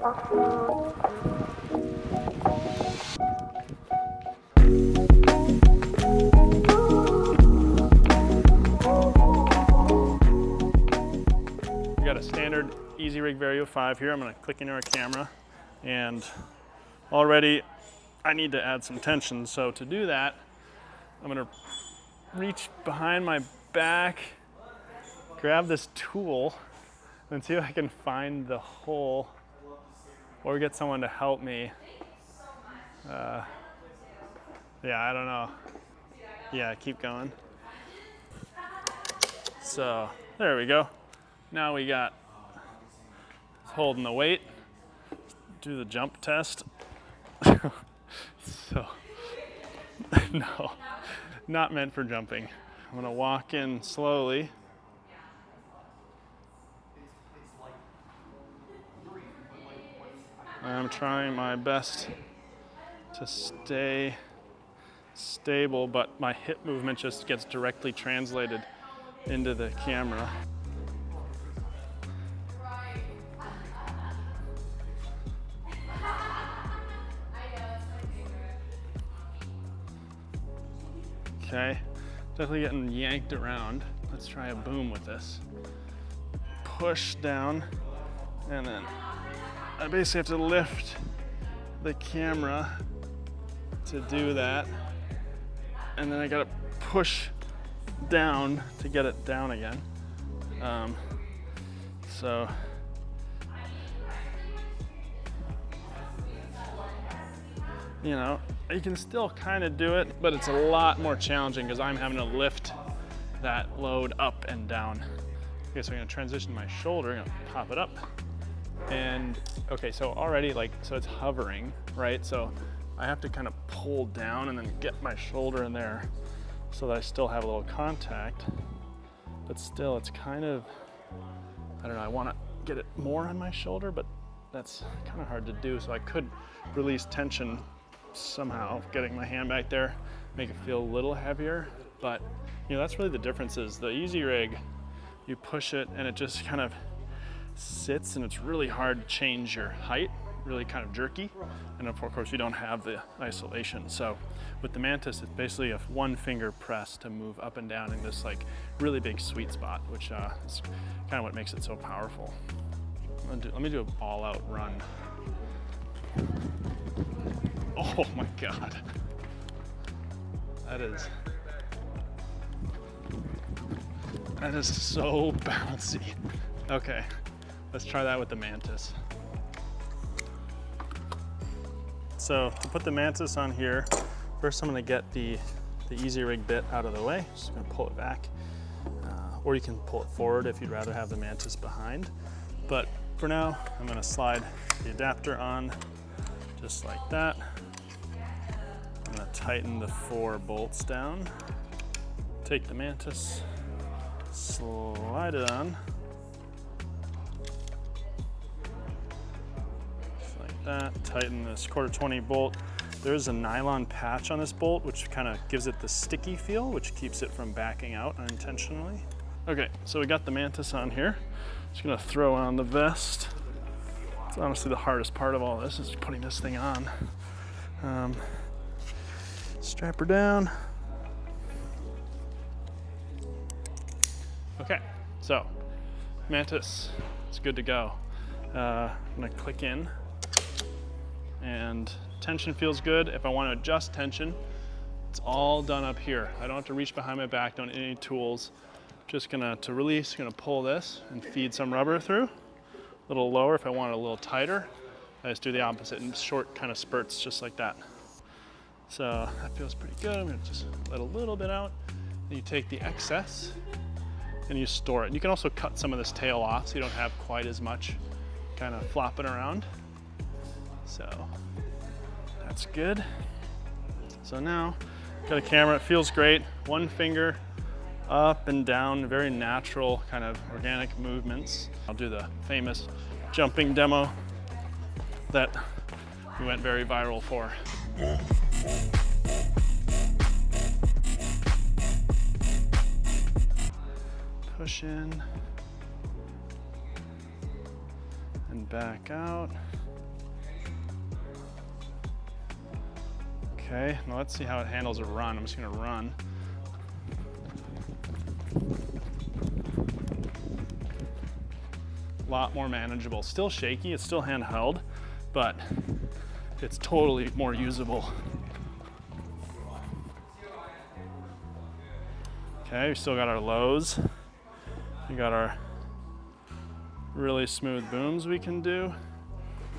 We got a standard Easy Rig Vario 5 here. I'm going to click into our camera, and already I need to add some tension. So to do that, I'm going to reach behind my back, grab this tool, and see if I can find the hole or get someone to help me. Yeah, I don't know. Yeah, keep going. So there we go. Now we got holding the weight. Do the jump test. So, no, not meant for jumping. I'm gonna walk in slowly. I'm trying my best to stay stable, but my hip movement just gets directly translated into the camera. Okay, definitely getting yanked around. Let's try a boom with this. Push down, and then I basically have to lift the camera to do that. And then I gotta push down to get it down again. So, you know, you can still kind of do it, but it's a lot more challenging because I'm having to lift that load up and down. Okay, so I'm gonna transition my shoulder, I'm gonna pop it up. And okay, so already so it's hovering, right? So I have to kind of pull down and then get my shoulder in there so that I still have a little contact. But still, it's kind of, I don't know, I wanna get it more on my shoulder, but that's kind of hard to do. So I could release tension somehow, getting my hand back there, make it feel a little heavier. But you know, that's really the difference. Is the Easy Rig, you push it and it just kind of sits, and it's really hard to change your height, really kind of jerky. And of course you don't have the isolation. So with the Mantis, it's basically a one finger press to move up and down in this like really big sweet spot, which is kind of what makes it so powerful. Let me do an all out run. Oh my God. That is so bouncy. Okay, let's try that with the Mantis. So to put the Mantis on here, first I'm gonna get the Easy Rig bit out of the way. Just gonna pull it back. Or you can pull it forward if you'd rather have the Mantis behind. But for now, I'm gonna slide the adapter on just like that. I'm gonna tighten the 4 bolts down. Take the Mantis, slide it on. Just like that, tighten this 1/4-20 bolt. There's a nylon patch on this bolt, which kind of gives it the sticky feel, which keeps it from backing out unintentionally. Okay, so we got the Mantis on here. Just gonna throw on the vest. It's honestly the hardest part of all this, is putting this thing on. Strap her down. Okay, so Mantis, it's good to go. I'm gonna click in, and tension feels good. If I want to adjust tension, it's all done up here. I don't have to reach behind my back, don't need any tools. Just to release, gonna pull this and feed some rubber through. A little lower if I want it a little tighter. I just do the opposite in short kind of spurts, just like that. So that feels pretty good. I'm gonna just let a little bit out. Then you take the excess and you store it. You can also cut some of this tail off so you don't have quite as much kind of flopping around. So that's good. So now, got a camera, it feels great. One finger up and down, very natural kind of organic movements. I'll do the famous jumping demo that we went very viral for. Push in and back out. Okay, now let's see how it handles a run. I'm just gonna run. A lot more manageable. Still shaky, it's still handheld, but it's totally more usable. Okay, we still got our lows. We got our really smooth booms we can do.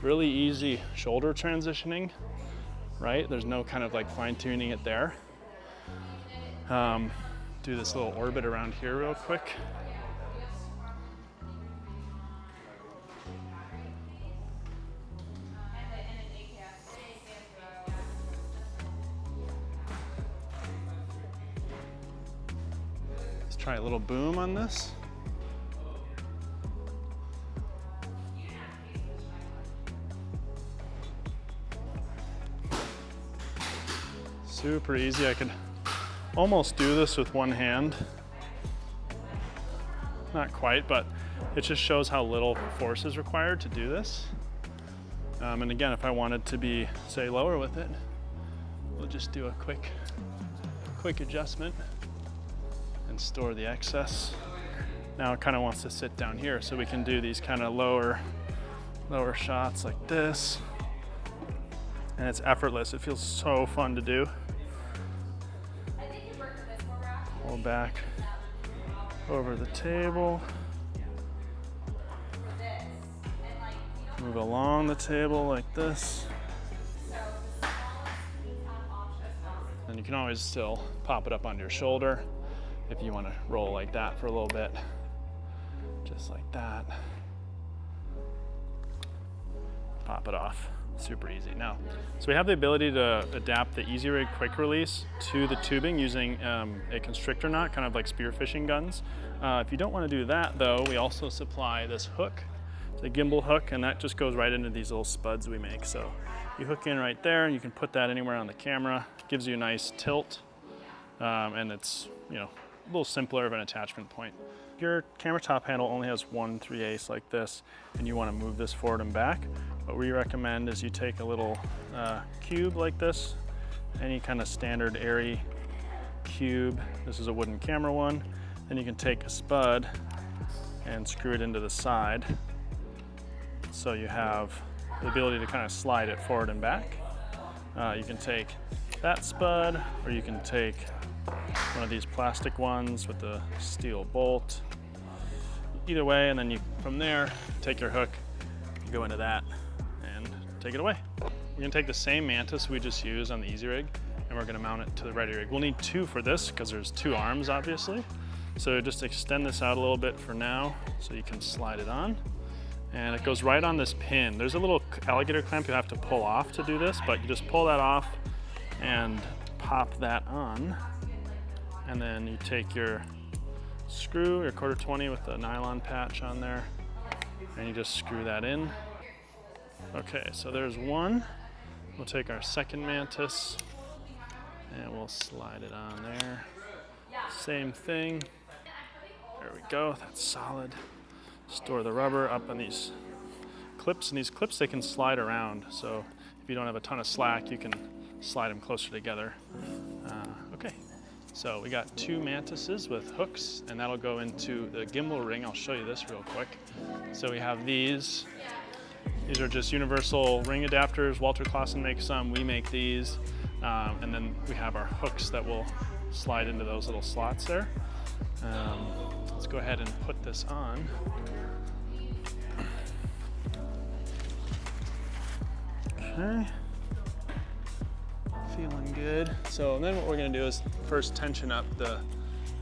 Really easy shoulder transitioning, right? There's no kind of like fine tuning it there. Do this little orbit around here real quick. Let's try a little boom on this. Super easy. I could almost do this with one hand. Not quite, but it just shows how little force is required to do this. And again, if I wanted to be, say, lower with it, we'll just do a quick adjustment and store the excess. Now it kind of wants to sit down here, so we can do these kind of lower shots like this. And it's effortless. It feels so fun to do. Pull back over the table. Move along the table like this. And you can always still pop it up onto your shoulder if you want to roll like that for a little bit. Just like that. Pop it off. Super easy. Now, so we have the ability to adapt the Easy Rig quick release to the tubing using a constrictor knot, kind of like spearfishing guns. If you don't want to do that though, we also supply this hook, the gimbal hook, and that just goes right into these little spuds we make. So you hook in right there, and you can put that anywhere on the camera. It gives you a nice tilt, and it's, you know, a little simpler of an attachment point. Your camera top handle only has 1 3/8 like this, and you want to move this forward and back. What we recommend is you take a little cube like this, any kind of standard airy cube. This is a wooden camera one. Then you can take a spud and screw it into the side. So you have the ability to kind of slide it forward and back. You can take that spud, or you can take one of these plastic ones with the steel bolt. Either way, and then you, from there, take your hook, you go into that, and take it away. We're gonna take the same Mantis we just used on the Easy Rig, and we're gonna mount it to the Ready Rig. We'll need 2 for this, because there's 2 arms, obviously. So just extend this out a little bit for now, so you can slide it on. And it goes right on this pin. There's a little alligator clamp you have to pull off to do this, but you just pull that off and pop that on. And then you take your screw, your 1/4-20 with the nylon patch on there, and you just screw that in. Okay, so there's one. We'll take our second Mantis and we'll slide it on there. Same thing. There we go, that's solid. Store the rubber up on these clips, and these clips, they can slide around. So if you don't have a ton of slack, you can slide them closer together. Okay, so we got 2 Mantises with hooks, and that'll go into the gimbal ring. I'll show you this real quick. So we have these. These are just universal ring adapters. Walter Clausen makes some, we make these. And then we have our hooks that will slide into those little slots there. Let's go ahead and put this on. Okay. Feeling good. So then what we're gonna do is first tension up the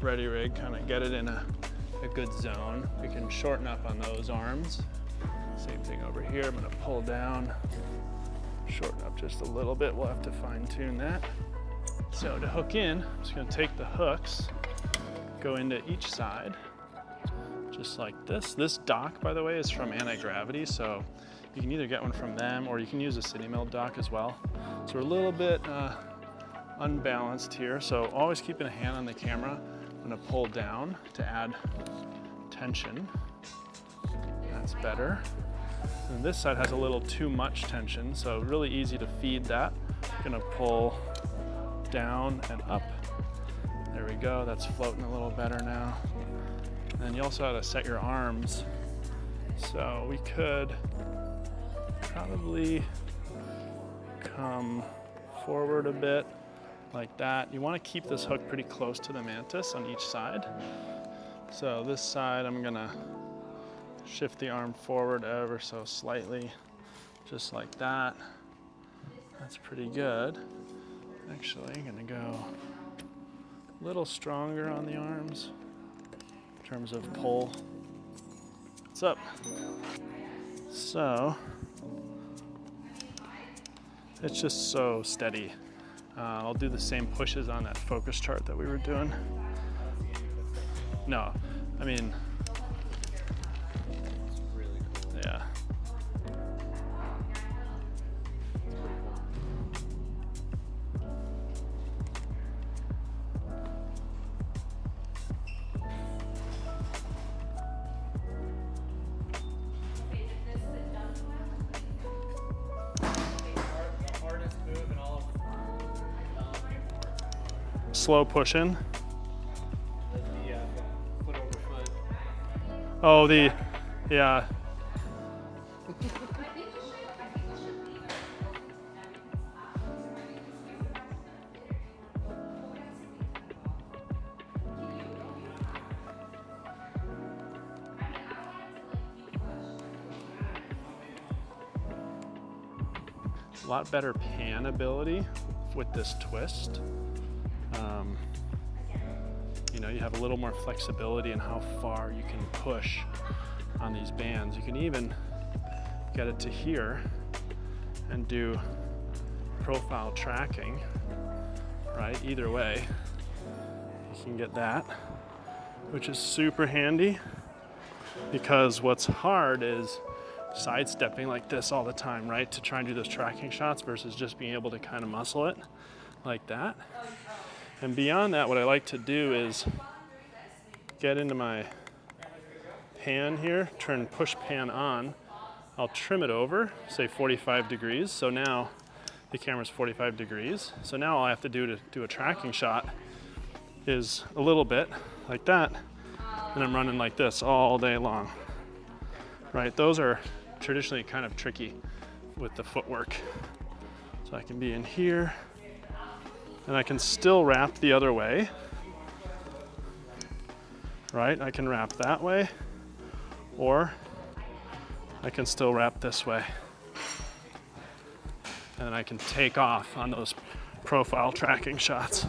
Ready Rig, kind of get it in a good zone. We can shorten up on those arms. Same thing over here. I'm gonna pull down, shorten up just a little bit. We'll have to fine tune that. So to hook in, I'm just gonna take the hooks, go into each side, just like this. This dock, by the way, is from Anti-Gravity, so you can either get one from them or you can use a City Mill dock as well. So we're a little bit unbalanced here, so always keeping a hand on the camera. I'm gonna pull down to add tension. That's better. And this side has a little too much tension, so really easy to feed that. I'm gonna pull down and up. There we go, that's floating a little better now. And you also have to set your arms. So we could probably come forward a bit like that. You want to keep this hook pretty close to the Mantis on each side. So this side, I'm gonna shift the arm forward ever so slightly, just like that. That's pretty good. Actually, I'm gonna go a little stronger on the arms in terms of pull. What's up? So, it's just so steady. I'll do the same pushes on that focus chart that we were doing. No, I mean, yeah. Slow pushing. Foot over foot. Oh, yeah. A lot better pan ability with this twist. You know, you have a little more flexibility in how far you can push on these bands. You can even get it to here and do profile tracking, right? Either way, you can get that, which is super handy, because what's hard is sidestepping like this all the time, right? To try and do those tracking shots versus just being able to kind of muscle it like that. And beyond that, what I like to do is get into my pan here, turn push pan on. I'll trim it over, say 45 degrees. So now the camera's 45 degrees. So now all I have to do to do a tracking shot is a little bit like that. And I'm running like this all day long, right? Those are traditionally kind of tricky with the footwork. So I can be in here, and I can still wrap the other way, right? I can wrap that way, or I can still wrap this way. And then I can take off on those profile tracking shots.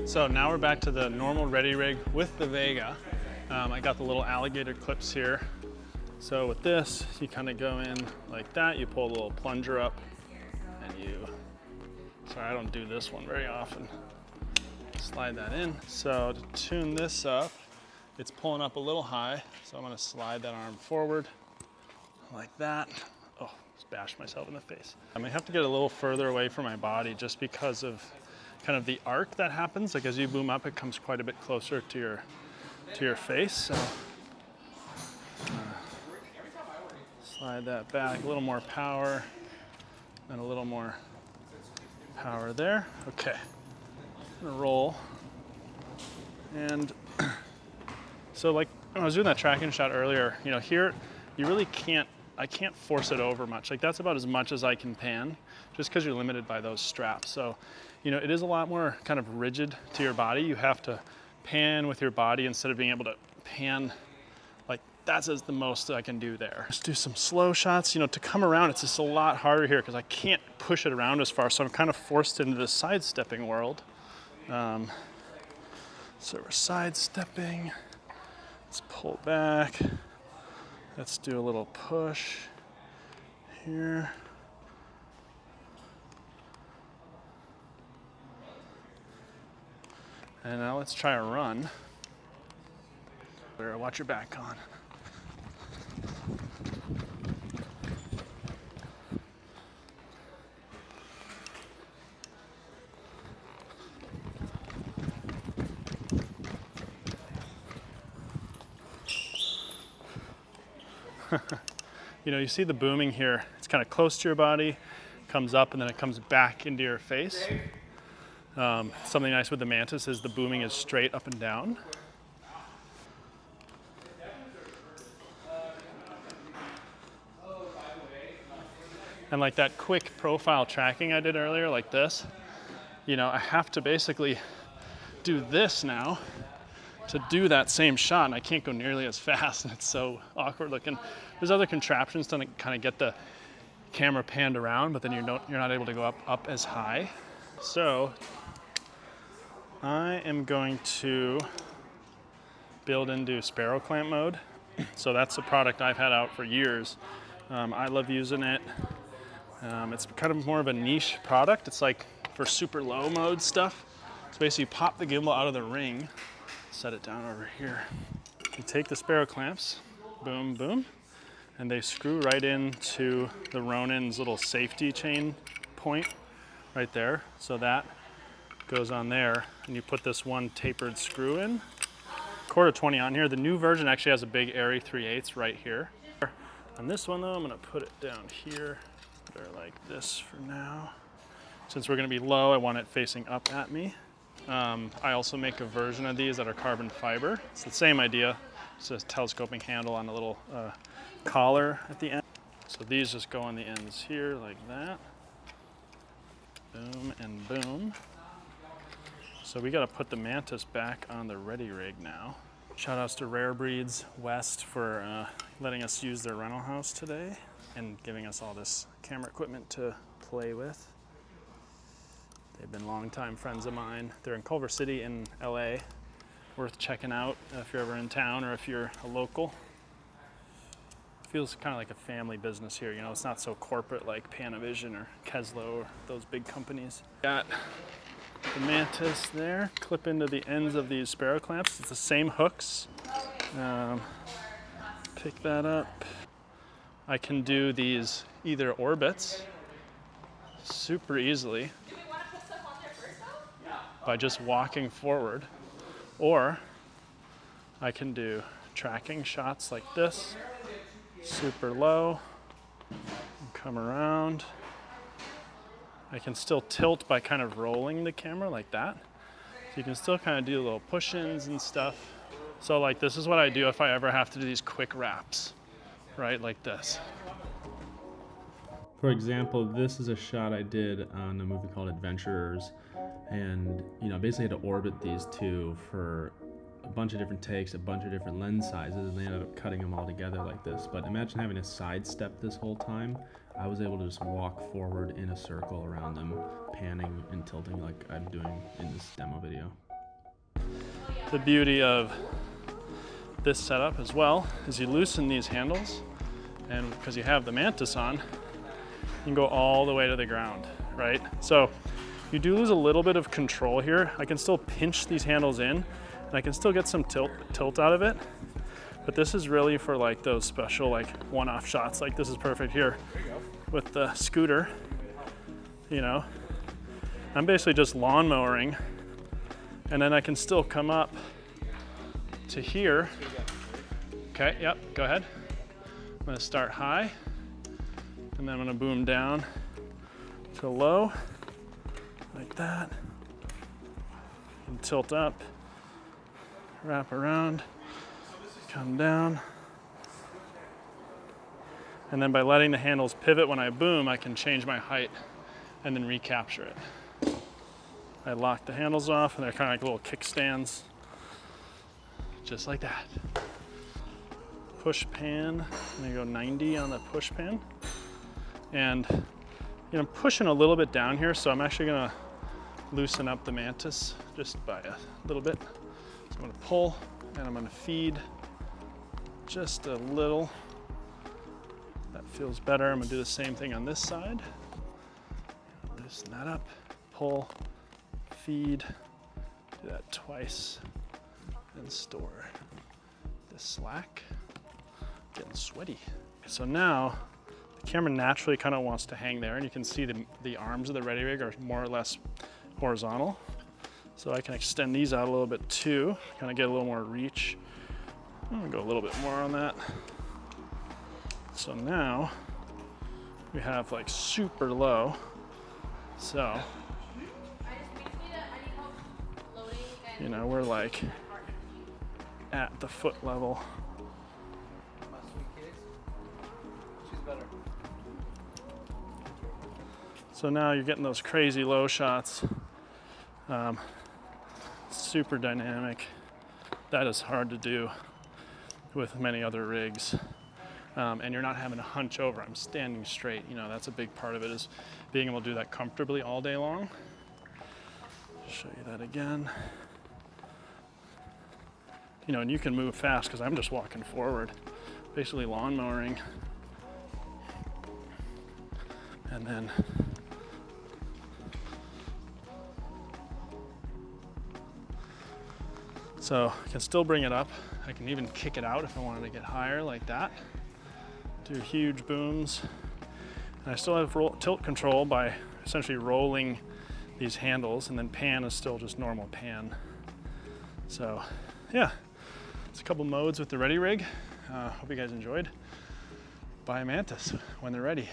So now we're back to the normal ready rig with the Vega. I got the little alligator clips here. So with this, you kind of go in like that, you pull a little plunger up, and you, sorry I don't do this one very often, slide that in. So to tune this up, it's pulling up a little high, so I'm gonna slide that arm forward like that. Oh, just bashed myself in the face. I may have to get a little further away from my body just because of kind of the arc that happens. Like as you boom up, it comes quite a bit closer to your face. So slide that back, a little more power, and a little more power there. Okay, I'm gonna roll. And so like when I was doing that tracking shot earlier, you know, here you really can't I can't force it over much. Like that's about as much as I can pan, just because you're limited by those straps. So, you know, it is a lot more kind of rigid to your body. You have to pan with your body instead of being able to pan like that's as the most I can do there. Just do some slow shots. You know, to come around, it's just a lot harder here because I can't push it around as far. So I'm kind of forced into this sidestepping world. So we're sidestepping. Let's pull back. Let's do a little push here. And now let's try a run. Watch your back on. You know, you see the booming here. It's kind of close to your body, comes up, and then it comes back into your face. Something nice with the Mantis is the booming is straight up and down. And like that quick profile tracking I did earlier, like this, you know, I have to basically do this now to do that same shot, and I can't go nearly as fast, and it's so awkward looking. There's other contraptions to kind of get the camera panned around, but then you're not able to go up as high. So I am going to build into sparrow clamp mode. So that's a product I've had out for years. I love using it. It's kind of more of a niche product. It's like for super low mode stuff. So basically you pop the gimbal out of the ring, set it down over here. You take the sparrow clamps, boom, boom, and they screw right into the Ronin's little safety chain point right there. So that goes on there, and you put this one tapered screw in. 1/4 on here. The new version actually has a big airy 3/8 right here. On this one though, I'm gonna put it down here. Put it like this for now. Since we're gonna be low, I want it facing up at me. I also make a version of these that are carbon fiber. It's the same idea. It's a telescoping handle on a little collar at the end. So these just go on the ends here like that. Boom and boom. So we gotta put the Mantis back on the ready rig now. Shout outs to Rare Breeds West for letting us use their rental house today and giving us all this camera equipment to play with. They've been longtime friends of mine. They're in Culver City in LA. Worth checking out if you're ever in town or if you're a local. Feels kind of like a family business here. You know, it's not so corporate like Panavision or Keslo or those big companies. Got the Mantis there, clip into the ends of these sparrow clamps. It's the same hooks. Pick that up. I can do these either orbits super easily by just walking forward, or I can do tracking shots like this, super low, and come around. I can still tilt by kind of rolling the camera like that. So you can still kind of do little push-ins and stuff. So like this is what I do if I ever have to do these quick wraps, right, like this. For example, this is a shot I did on a movie called Adventurers, and you know, basically had to orbit these two for a bunch of different takes, a bunch of different lens sizes, and they ended up cutting them all together like this. But imagine having to sidestep this whole time. I was able to just walk forward in a circle around them, panning and tilting like I'm doing in this demo video. The beauty of this setup as well is you loosen these handles, and because you have the Mantis on, you can go all the way to the ground, right? So you do lose a little bit of control here. I can still pinch these handles in, and I can still get some tilt out of it. But this is really for like those special like one-off shots. Like this is perfect here with the scooter, you know. I'm basically just lawn mowing, and then I can still come up to here. Okay, yep, go ahead. I'm gonna start high, and then I'm gonna boom down to low, like that, and tilt up, wrap around, come down. And then by letting the handles pivot when I boom, I can change my height and then recapture it. I lock the handles off and they're kind of like little kickstands. Just like that. Push pan, I'm gonna go 90 on the push pan. And I'm pushing a little bit down here, so I'm actually gonna loosen up the Mantis just by a little bit. So I'm gonna pull and I'm gonna feed just a little. That feels better. I'm gonna do the same thing on this side. Loosen that up, pull, feed, do that twice, and store this slack. Getting sweaty. So now the camera naturally kind of wants to hang there, and you can see the arms of the ready rig are more or less horizontal. So I can extend these out a little bit too, kind of get a little more reach. I'm gonna go a little bit more on that. So now we have like super low. So, we're like at the foot level. So now you're getting those crazy low shots. Super dynamic. That is hard to do with many other rigs. And you're not having to hunch over. I'm standing straight. That's a big part of it, is being able to do that comfortably all day long. Show you that again. And you can move fast because I'm just walking forward, basically lawn mowing. And then so I can still bring it up. I can even kick it out if I wanted to get higher like that. Do huge booms. And I still have tilt control by essentially rolling these handles, and then pan is still just normal pan. So yeah, it's a couple modes with the ready rig. Hope you guys enjoyed. Buy a Mantis when they're ready.